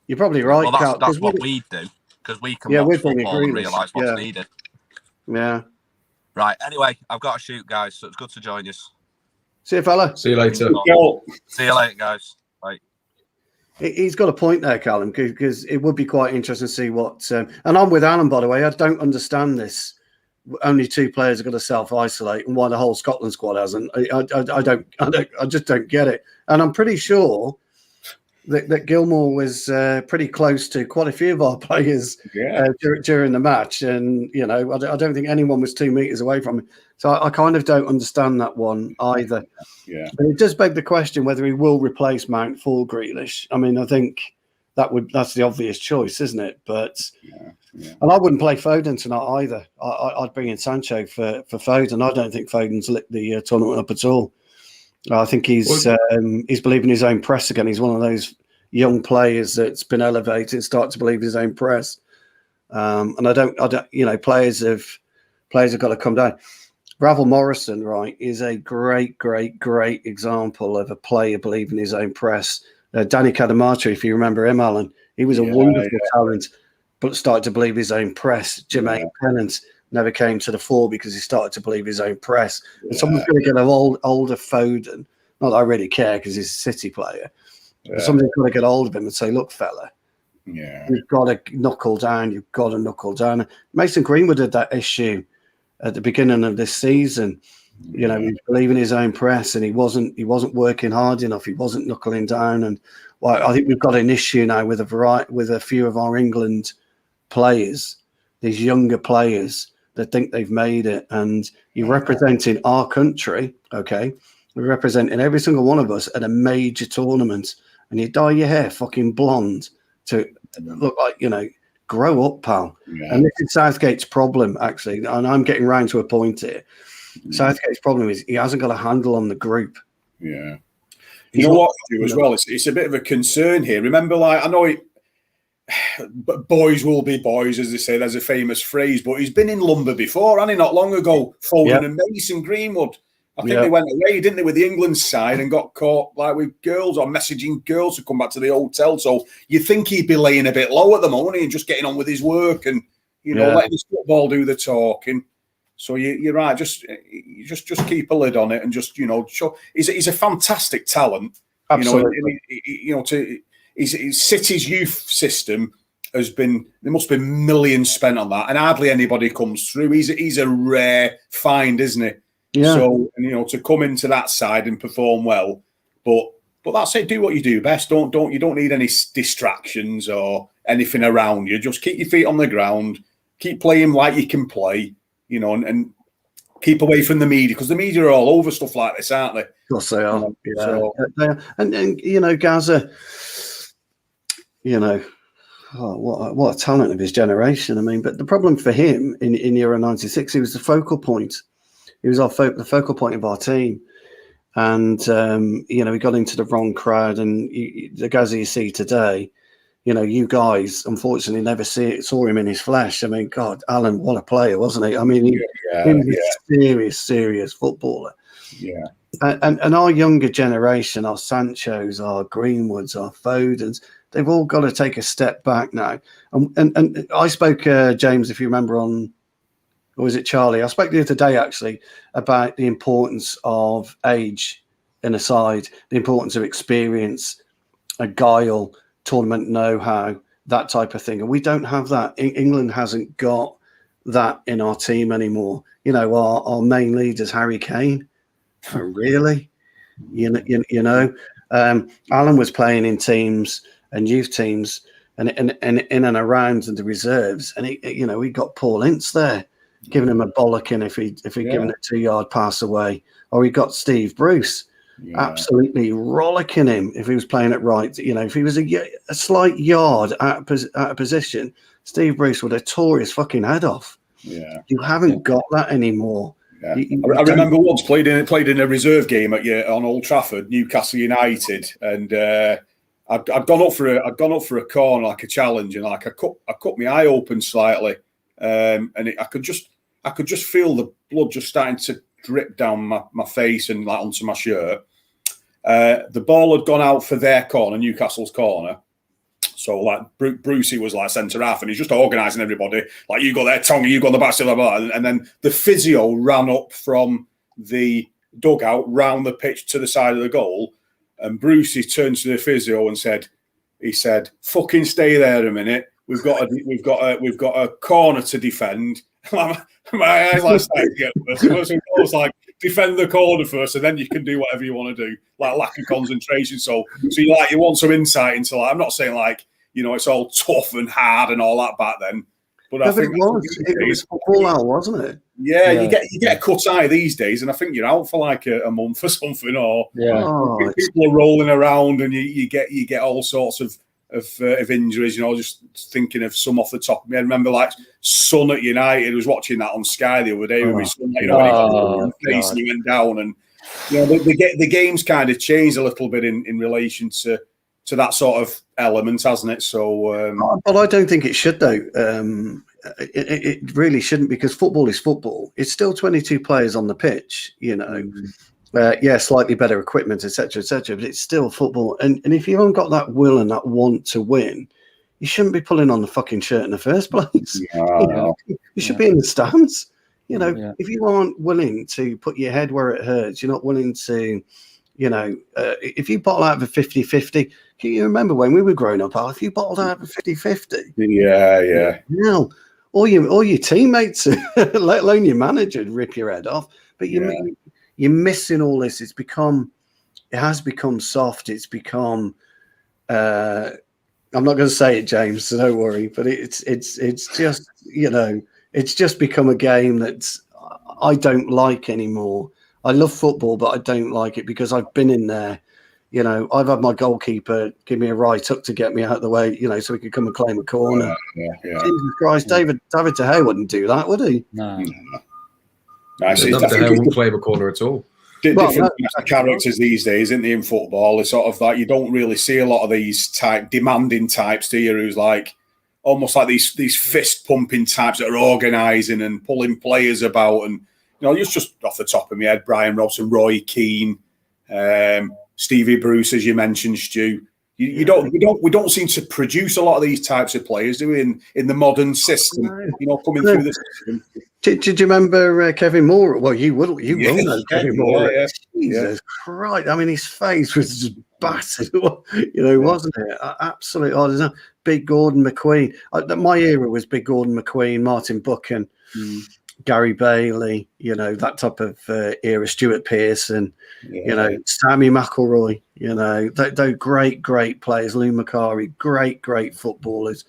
You're probably right, Cal. That's what we'd do, because we can watch football and realise what's needed. Yeah. Right, anyway, I've got to shoot, guys, so it's good to join you. See you, fella. See you later. See you later, guys. Bye. He's got a point there, Callum, because it would be quite interesting to see what. And I'm with Alan, by the way. I don't understand this. Only 2 players are going to self-isolate, and why the whole Scotland squad hasn't. I just don't get it. And I'm pretty sure that Gilmore was pretty close to quite a few of our players during the match, and I don't think anyone was 2 meters away from him. So I kind of don't understand that one either. Yeah, but it does beg the question whether he will replace Mount for Grealish. I mean, I think that's the obvious choice, isn't it? But and I wouldn't play Foden tonight either. I'd bring in Sancho for Foden. I don't think Foden's lit the tournament up at all. I think he's believing his own press again. He's one of those young players that's been elevated and start to believe his own press. And I don't. Players have got to come down. Ravel Morrison, right, is a great example of a player believing his own press. Danny Cadamarteri, if you remember him, Alan, he was a wonderful talent, but started to believe his own press. Jermaine Pennant never came to the fore because he started to believe his own press. And someone's going to get an older Foden Not that I really care because he's a City player. Yeah. But somebody's got to get hold of him and say, look, fella, Yeah. you've got to knuckle down. You've got to knuckle down. Mason Greenwood had that issue at the beginning of this season. You know, he was believing his own press, and he wasn't working hard enough. He wasn't knuckling down. And well, I think we've got an issue now with a few of our England players, these younger players that think they've made it. And you're representing our country, okay? We're representing every single one of us at a major tournament, and you dye your hair fucking blonde to look like, you know, grow up, pal. Yeah. And this is Southgate's problem, actually. And I'm getting round to a point here. Southgate's problem is he hasn't got a handle on the group. Yeah. You know what, as well, it's a bit of a concern here. Remember, like, I know but boys will be boys, as they say. There's a famous phrase, but he's been in lumber before, hasn't he? Not long ago, Foden and Mason Greenwood. I think they went away, didn't they, with the England side and got caught like with girls or messaging girls to come back to the hotel. So you think he'd be laying a bit low at the moment and just getting on with his work and, you know, letting his football do the talking. So you're right. Just keep a lid on it and just, you know, show. He's a fantastic talent. Absolutely. You know, his City's youth system has been, there must be millions spent on that, and hardly anybody comes through. He's a rare find, isn't he? Yeah. So, you know, to come into that side and perform well, but that's it. Do what you do best. You don't need any distractions or anything around you. Just keep your feet on the ground. Keep playing like you can play. You know, and keep away from the media, because the media are all over stuff like this, aren't they? Of course they are. Yeah. So, and you know, Gaza, you know, what a talent of his generation. I mean, but the problem for him in Euro '96, he was the focal point. He was the focal point of our team. And, you know, he got into the wrong crowd. And the Gaza you see today, you know, you guys, unfortunately, never saw him in his flesh. I mean, God, Alan, what a player, wasn't he? I mean, he was a serious footballer. Yeah. And our younger generation, our Sanchos, our Greenwoods, our Fodens, they've all got to take a step back now. And I spoke, James, if you remember, or was it Charlie? I spoke the other day, actually, about the importance of age in a side, the importance of experience, a guile, tournament know-how, that type of thing. And we don't have that. England hasn't got that in our team anymore. You know, our main leader is Harry Kane. Really? You know, Alan was playing in teams and youth teams and in and around the reserves. And, he got Paul Ince there, giving him a bollocking if he'd given a 2-yard pass away. Or he got Steve Bruce. Yeah. Absolutely rollicking him if he was playing it right. You know, if he was a slight yard out of position, Steve Bruce would have tore his fucking head off. Yeah, you haven't got that anymore. Yeah. I remember once played in a reserve game on Old Trafford, Newcastle United, and I'd gone up for a corner, like a challenge, and like I cut my eye open slightly, and I could just feel the blood just starting to drip down my face and like onto my shirt. The ball had gone out for their corner, Newcastle's corner. So like Brucey was like centre half, and he's just organising everybody. Like, you got there, Tonga, you got on the back, blah, blah, blah. And then the physio ran up from the dugout round the pitch to the side of the goal, and Brucey turned to the physio and said, "Fucking stay there a minute. We've got a corner to defend." My eyes like started to get worse. It was like, defend the corner first, and then you can do whatever you want to do. Like, lack of concentration. So you want some insight into, like, I'm not saying like, you know, it's all tough and hard and all that back then, but I think it was football out, wasn't it? Yeah, you get a cut eye these days, and I think you're out for like a month or something, or people are rolling around, and you get all sorts of injuries. You know, just thinking of some off the top of my head. I remember like Son at United was watching that on Sky the other day with his son, you know, and he went down, and you know, the game's kind of changed a little bit in relation to that sort of element, hasn't it? So, but I don't think it should, though. It really shouldn't, because football is football. It's still 22 players on the pitch, you know. Slightly better equipment, etc., but it's still football. And if you haven't got that will and that want to win, you shouldn't be pulling on the fucking shirt in the first place. You should be in the stands. You know, if you aren't willing to put your head where it hurts, you're not willing to, if you bottle out of a 50-50, can you remember when we were growing up, Al, if you bottled out of a 50-50? Yeah. Now, all your teammates, let alone your manager, would rip your head off. But you're missing all this. It has become soft. It's become, I'm not going to say it, James, so don't worry, but it's just, it's just become a game that I don't like anymore. I love football, but I don't like it because I've been in there. I've had my goalkeeper give me a right hook to get me out of the way, so he could come and claim a corner. Jesus Christ, David Depay wouldn't do that, would he? No. Nice. David De Gea wouldn't claim a corner at all. Different characters these days, isn't there, in football? It's sort of like you don't really see a lot of these demanding types, do you? Who's like almost like these fist pumping types that are organising and pulling players about, and just off the top of my head, Brian Robson, Roy Keane, Stevie Bruce, as you mentioned, Stu. We don't seem to produce a lot of these types of players, do we? In the modern system, coming through the system. Did you remember Kevin Moore? Well, you will know Kevin Moore. Yeah. Jesus Christ! I mean, his face was just battered, wasn't it? Absolutely. Oh, there's Big Gordon McQueen. My era was Big Gordon McQueen, Martin Buchan, Gary Bailey. That type of era. Stuart Pearson. Sammy McElroy. They're great players. Lou Macari, great footballers.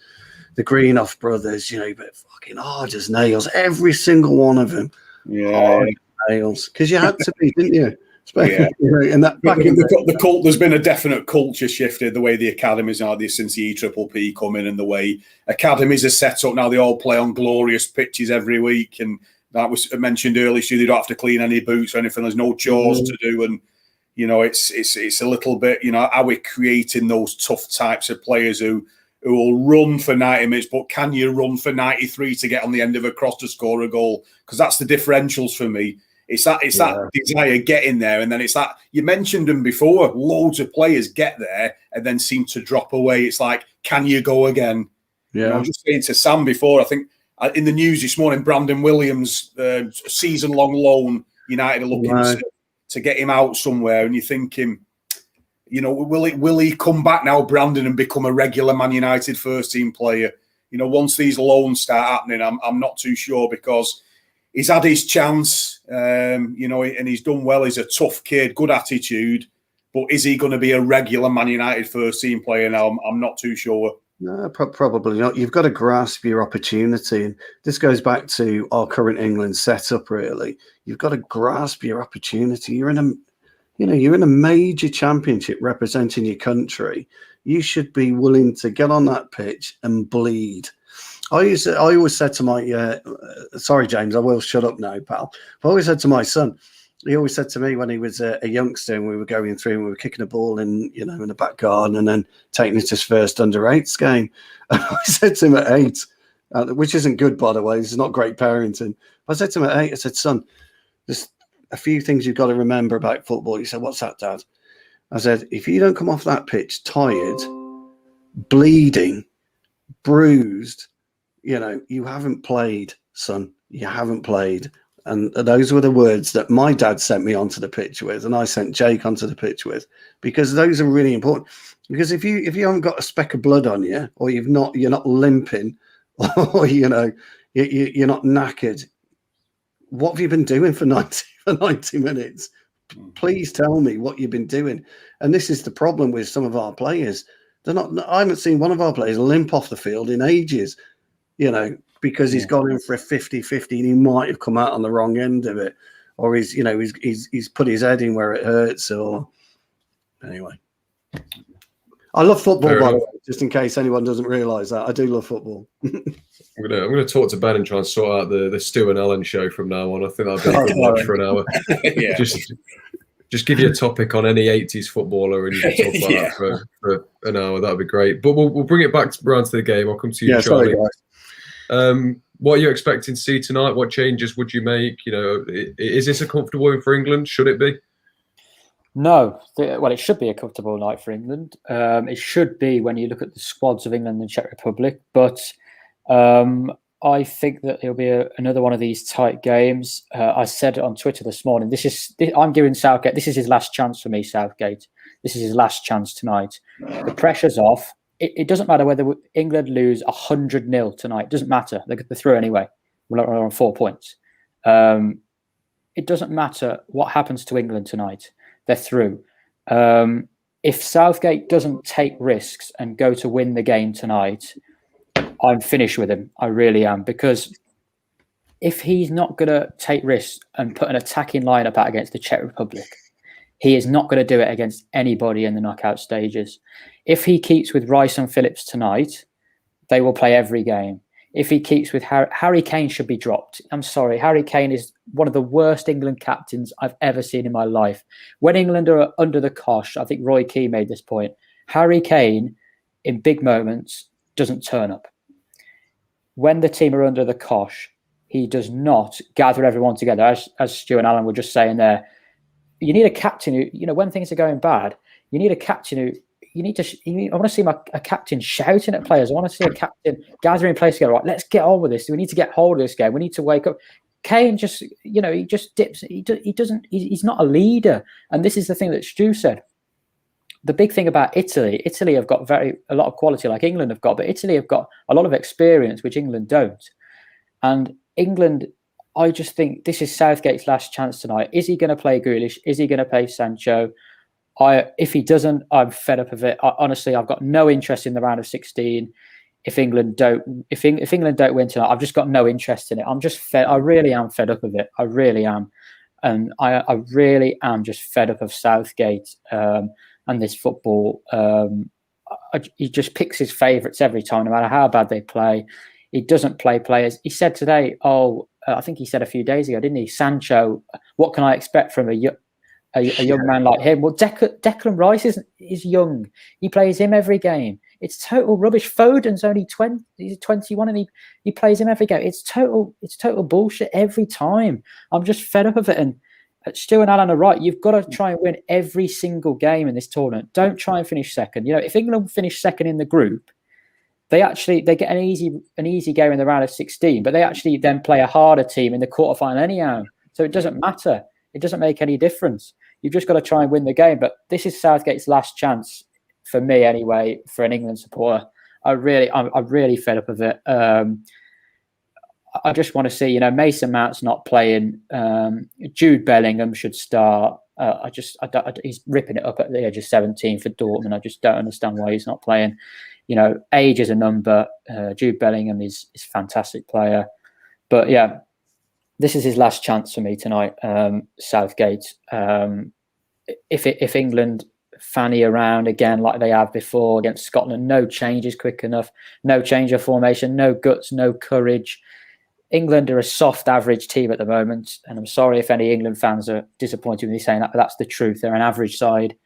The Greenough brothers, but fucking hard as nails. Every single one of them. Hard as nails. Because you had to be, didn't you? And that back in the cult, there's been a definite culture shift in the way the academies are since the EPPP come in, and the way academies are set up now. They all play on glorious pitches every week, and that was mentioned earlier. So they don't have to clean any boots or anything. There's no chores to do, and it's a little bit. Are we creating those tough types of players who will run for 90 minutes, but can you run for 93 to get on the end of a cross to score a goal? Because that's the differentials for me. It's that desire getting there, and then it's that you mentioned them before. Loads of players get there and then seem to drop away. It's like, can you go again? I was just saying to Sam before. I think in the news this morning, Brandon Williams, season-long loan, United are looking to get him out somewhere, and you're thinking, will he come back now, Brandon, and become a regular Man United first team player? Once these loans start happening, I'm not too sure, because he's had his chance, and he's done well. He's a tough kid, good attitude, but is he going to be a regular Man United first team player now? I'm not too sure. No, probably not. You've got to grasp your opportunity, and this goes back to our current England setup. Really, you've got to grasp your opportunity. You're in a major championship representing your country. You should be willing to get on that pitch and bleed. I always said to my, sorry, James, I will shut up now, pal. I always said to my son, he always said to me when he was a youngster and we were going through and we were kicking a ball in the back garden and then taking it to his first under-8s game. And I said to him at 8, which isn't good, by the way, this is not great parenting. I said to him at 8, I said, son, there's a few things you've got to remember about football. He said, what's that, Dad? I said, if you don't come off that pitch tired, bleeding, bruised, you haven't played, son. You haven't played. And those were the words that my dad sent me onto the pitch with, and I sent Jake onto the pitch with, because those are really important. Because if you haven't got a speck of blood on you, or you're not limping, or you're not knackered, what have you been doing for 90 minutes? Please tell me what you've been doing. And this is the problem with some of our players. I haven't seen one of our players limp off the field in ages, because he's gone in for a 50-50 and he might have come out on the wrong end of it, or he's put his head in where it hurts, or anyway. I love football, by the way, just in case anyone doesn't realise that. I do love football. I'm gonna talk to Ben and try and sort out the Stu and Ellen show from now on. I think that'll be a good watch for an hour. Yeah. Just give you a topic on any 80s footballer and you can talk about that for an hour. That'd be great. But we'll bring it back around to the game. I'll come to you, Charlie. Sorry, what are you expecting to see tonight? What changes would you make? Is this a comfortable win for England? Should it be? No. Well, it should be a comfortable night for England. It should be when you look at the squads of England and Czech Republic. But I think that it'll be another one of these tight games. I said on Twitter this morning, I'm giving Southgate, this is his last chance for me, Southgate. This is his last chance tonight. The pressure's off. It doesn't matter whether England lose 100-0 tonight. It doesn't matter. They're through anyway. We're on 4 points. It doesn't matter what happens to England tonight. They're through. If Southgate doesn't take risks and go to win the game tonight, I'm finished with him. I really am. Because if he's not going to take risks and put an attacking lineup out against the Czech Republic, he is not going to do it against anybody in the knockout stages. If he keeps with Rice and Phillips tonight, they will play every game. If he keeps with Harry Kane should be dropped. I'm sorry. Harry Kane is one of the worst England captains I've ever seen in my life. When England are under the cosh, I think Roy Keane made this point, Harry Kane, in big moments, doesn't turn up. When the team are under the cosh, he does not gather everyone together. As Stu and Alan were just saying there, you need a captain who, when things are going bad, you need a captain who, I want to see a captain shouting at players. I want to see a captain gathering players together. Right, let's get on with this. We need to get hold of this game. We need to wake up. Kane just, he just dips. He's not a leader. And this is the thing that Stu said. The big thing about Italy have got a lot of quality like England have got, but Italy have got a lot of experience, which England don't. And England, I just think this is Southgate's last chance tonight. Is he going to play Grealish? Is he going to play Sancho? If he doesn't, I'm fed up of it. Honestly, I've got no interest in the round of 16. If England don't win tonight, I've just got no interest in it. I'm just fed. I really am fed up of it. I really am, and I really am just fed up of Southgate and this football. He just picks his favourites every time, no matter how bad they play. He doesn't play players. He said today, I think he said a few days ago, didn't he? Sancho, what can I expect from a young man like him? Well, Declan Rice is young. He plays him every game. It's total rubbish. Foden's only 20. He's 21 and he plays him every game. It's total bullshit every time. I'm just fed up of it. And Stu and Alan are right. You've got to try and win every single game in this tournament. Don't try and finish second. If England finish second in the group, they get an easy game in the round of 16, but they actually then play a harder team in the quarterfinal anyhow. So it doesn't matter. It doesn't make any difference. You've just got to try and win the game. But this is Southgate's last chance for me anyway, for an England supporter. I'm really fed up of it. I just want to see, Mason Mount's not playing. Jude Bellingham should start. He's ripping it up at the age of 17 for Dortmund. I just don't understand why he's not playing. Age is a number. Jude Bellingham is a fantastic player. But yeah, this is his last chance for me tonight, Southgate. If England fanny around again like they have before against Scotland, no changes quick enough, no change of formation, no guts, no courage. England are a soft average team at the moment, and I'm sorry if any England fans are disappointed with me saying that, but that's the truth. They're an average side.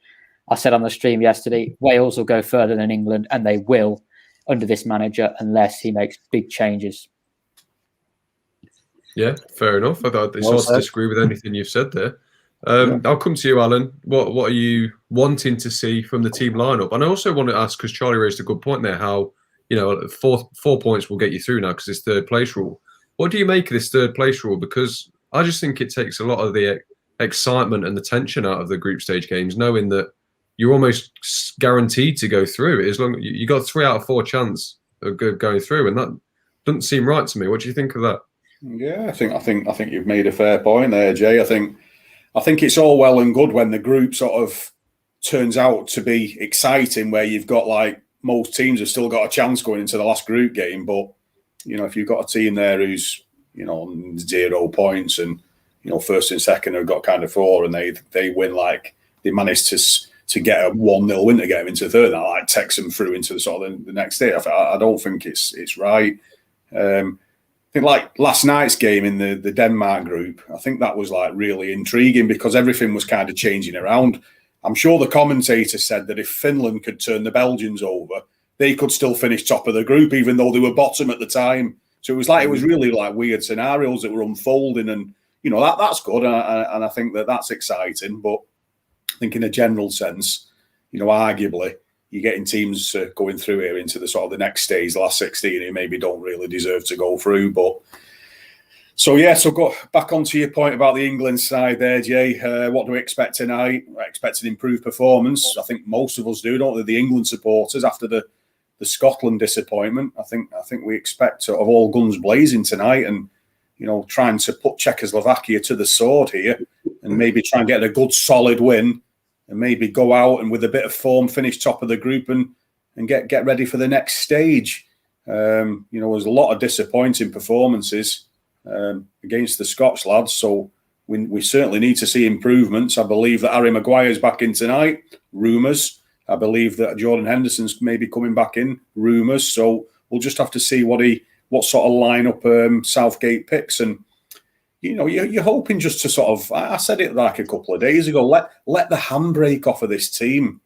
I said on the stream yesterday, Wales will go further than England, and they will under this manager unless he makes big changes. Yeah, fair enough. I don't disagree with anything you've said there. I'll come to you, Alan. What are you wanting to see from the team lineup? And I also want to ask, because Charlie raised a good point there, how 4 points will get you through now because it's third place rule. What do you make of this third place rule? Because I just think it takes a lot of the excitement and the tension out of the group stage games, knowing that you're almost guaranteed to go through. As long you got 3 out of 4 chance of going through, and that doesn't seem right to me. What do you think of that? Yeah, I think you've made a fair point there, Jay. I think it's all well and good when the group sort of turns out to be exciting, where you've got like most teams have still got a chance going into the last group game, but if you've got a team there who's, on 0 points and, first and second have got kind of 4 and they win, like they managed to get a 1-0 win to get them into third, and that like takes them through into the sort of the next day. I don't think it's right. I think like last night's game in the Denmark group, I think that was like really intriguing because everything was kind of changing around. I'm sure the commentator said that if Finland could turn the Belgians over, they could still finish top of the group, even though they were bottom at the time. So it was really like weird scenarios that were unfolding, and that's good, and I think that's exciting. But I think in a general sense, arguably, you're getting teams going through here into the sort of the next stage, the last 16, who maybe don't really deserve to go through. But so go back onto your point about the England side there, Jay. What do we expect tonight? I expect an improved performance. I think most of us do, don't they? The England supporters after the Scotland disappointment. I think we expect of all guns blazing tonight, and trying to put Czechoslovakia to the sword here, and maybe try and get a good solid win, and maybe go out and with a bit of form finish top of the group and get ready for the next stage. There's a lot of disappointing performances against the Scots lads, so we certainly need to see improvements. I believe that Harry Maguire's back in tonight. Rumours. I believe that Jordan Henderson's maybe coming back in. Rumours. So we'll just have to see what sort of lineup Southgate picks. And you're hoping just to sort of, I said it like a couple of days ago, let the handbrake off of this team.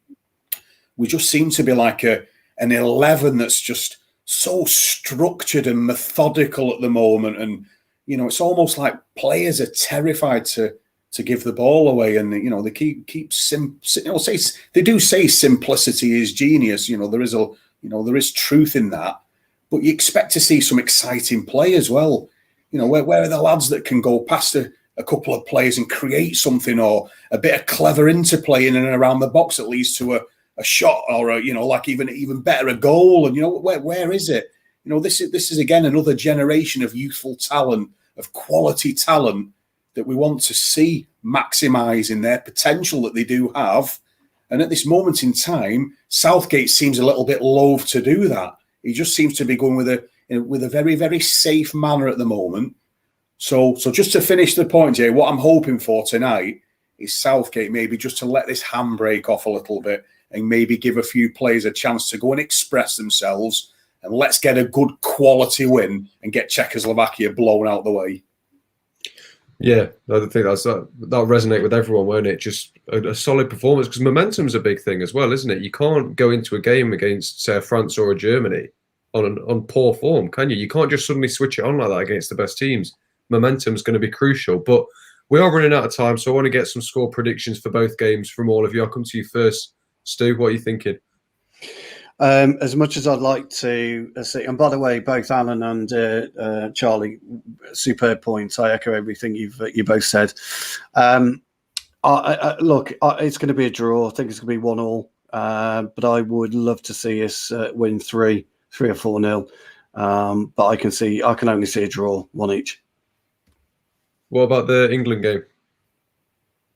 We just seem to be like an 11 that's just so structured and methodical at the moment, and it's almost like players are terrified to give the ball away, and they they do say simplicity is genius. There is truth in that, but you expect to see some exciting play as well. Where are the lads that can go past a couple of players and create something, or a bit of clever interplay in and around the box that leads to a shot, or like even better, a goal? And where is it? This is again another generation of youthful talent, of quality talent that we want to see maximising their potential that they do have. And at this moment in time, Southgate seems a little bit loath to do that. He just seems to be going with a very, very safe manner at the moment. So just to finish the point, Jay, what I'm hoping for tonight is Southgate maybe just to let this handbrake off a little bit, and maybe give a few players a chance to go and express themselves, and let's get a good quality win and get Czechoslovakia blown out the way. Yeah, I think that'll resonate with everyone, won't it? Just a solid performance, because momentum's a big thing as well, isn't it? You can't go into a game against, say, France or a Germany on poor form, can you? You can't just suddenly switch it on like that against the best teams. Momentum's going to be crucial. But we are running out of time, so I want to get some score predictions for both games from all of you. I'll come to you first. Stu, what are you thinking? As much as I'd like to see, and by the way, both Alan and Charlie, superb points. I echo everything you both said. Look, it's going to be a draw. I think it's going to be 1-1. But I would love to see us win 3 or 4-0. But I can only see a draw, 1 each. What about the England game?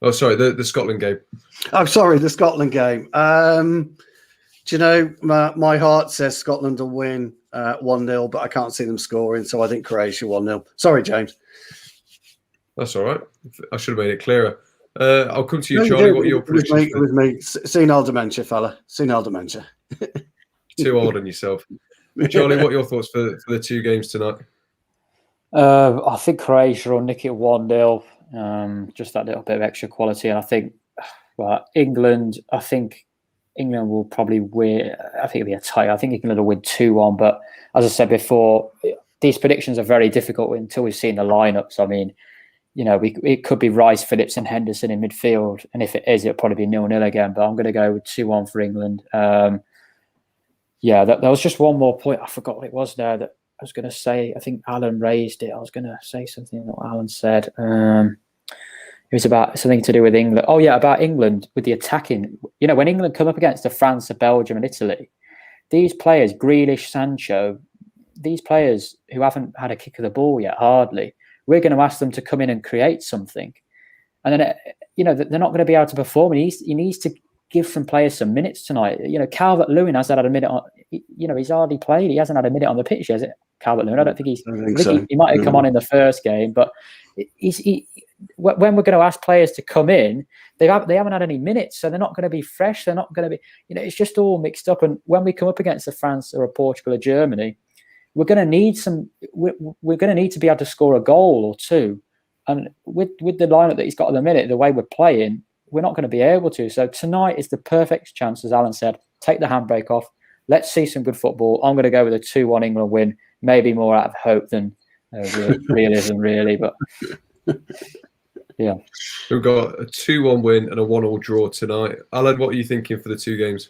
Oh, sorry, the Scotland game. Oh, sorry, the Scotland game. Do you know, my heart says Scotland will win 1-0, but I can't see them scoring, so I think Croatia 1-0. Sorry, James. That's all right. I should have made it clearer. I'll come to you, Charlie. What are your predictions? It was me. Senile dementia, fella. Senile dementia. Too old on yourself. Charlie, what are your thoughts for the 2 games tonight? I think Croatia will nick it 1-0. Just that little bit of extra quality. And I think, England, England will probably win. I think it'll be a tie. I think England will win 2-1. But as I said before, these predictions are very difficult until we've seen the lineups. I mean, it could be Rice, Phillips, and Henderson in midfield. And if it is, it'll probably be 0-0 again. But I'm going to go with 2-1 for England. There was just one more point. I forgot what it was now that I was going to say. I think Alan raised it. I was going to say something that Alan said. It was about something to do with England. Oh, yeah, about England with the attacking. When England come up against France, Belgium and Italy, these players, Grealish, Sancho, these players who haven't had a kick of the ball yet, hardly, we're going to ask them to come in and create something. And then, they're not going to be able to perform. He needs to give some players some minutes tonight. Calvert-Lewin hasn't had a minute on, he's hardly played. He hasn't had a minute on the pitch, has it? Calvert-Lewin. I don't think he might have come on in the first game, but when we're going to ask players to come in, they haven't had any minutes, so they're not going to be fresh. They're not going to be, it's just all mixed up. And when we come up against a France or a Portugal or Germany, we're going to need we're going to need to be able to score a goal or two. And with the lineup that he's got at the minute, the way we're playing, we're not going to be able to. So tonight is the perfect chance, as Alan said. Take the handbrake off. Let's see some good football. I'm going to go with a 2-1 England win. Maybe more out of hope than realism, really. But yeah, we've got a 2-1 win and a 1-1 draw tonight. Alan, what are you thinking for the 2 games?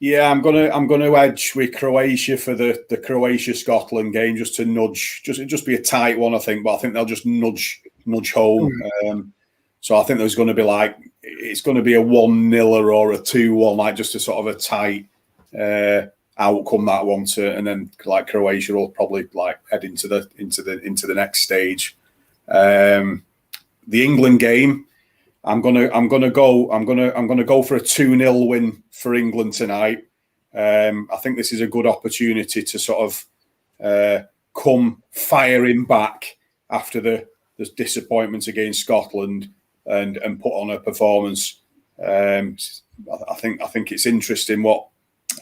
Yeah, I'm gonna edge with Croatia for the Croatia-Scotland game, just to nudge, just be a tight one, I think. But I think they'll just nudge home. So I think there's going to be it's going to be a 1-0 or a 2-1, like just a sort of a tight outcome, that one. And then like Croatia will probably head into the next stage. The England game, I'm gonna go for a 2-0 win for England tonight. I think this is a good opportunity to sort of come firing back after the disappointment against Scotland and put on a performance. I think it's interesting what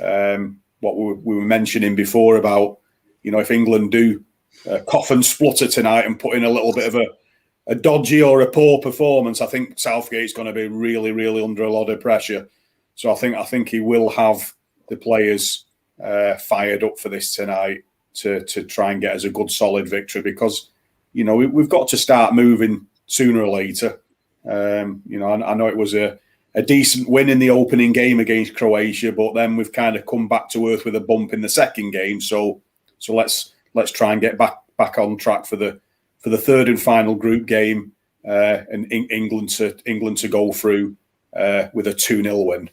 we were mentioning before about, if England do cough and splutter tonight and put in a little bit of a dodgy or a poor performance, I think Southgate's going to be really, really under a lot of pressure. So I think he will have the players fired up for this tonight to try and get us a good solid victory, because we've got to start moving sooner or later. I know it was a decent win in the opening game against Croatia, but then we've kind of come back to earth with a bump in the second game. So let's try and get back on track for the third and final group game, and England to go through with a 2-0 win.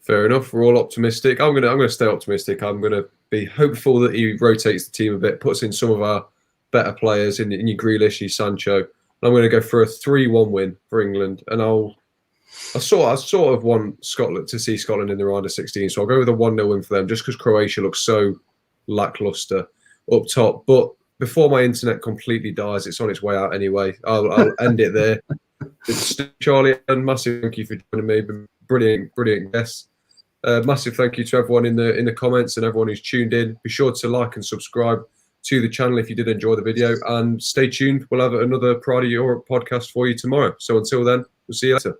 Fair enough. We're all optimistic. I'm gonna stay optimistic. I'm gonna be hopeful that he rotates the team a bit, puts in some of our better players in your Grealish, your Sancho. And I'm going to go for a 3-1 win for England, and I sort of want Scotland to see Scotland in the round of 16. So I'll go with a 1-0 win for them, just because Croatia looks so lackluster up top. But before my internet completely dies, it's on its way out anyway. I'll end it there. It's Charlie, and massive thank you for joining me. Been brilliant guests. Massive thank you to everyone in the comments and everyone who's tuned in. Be sure to like and subscribe to the channel if you did enjoy the video, and stay tuned. We'll have another Pride of Europe podcast for you tomorrow. So until then, we'll see you later.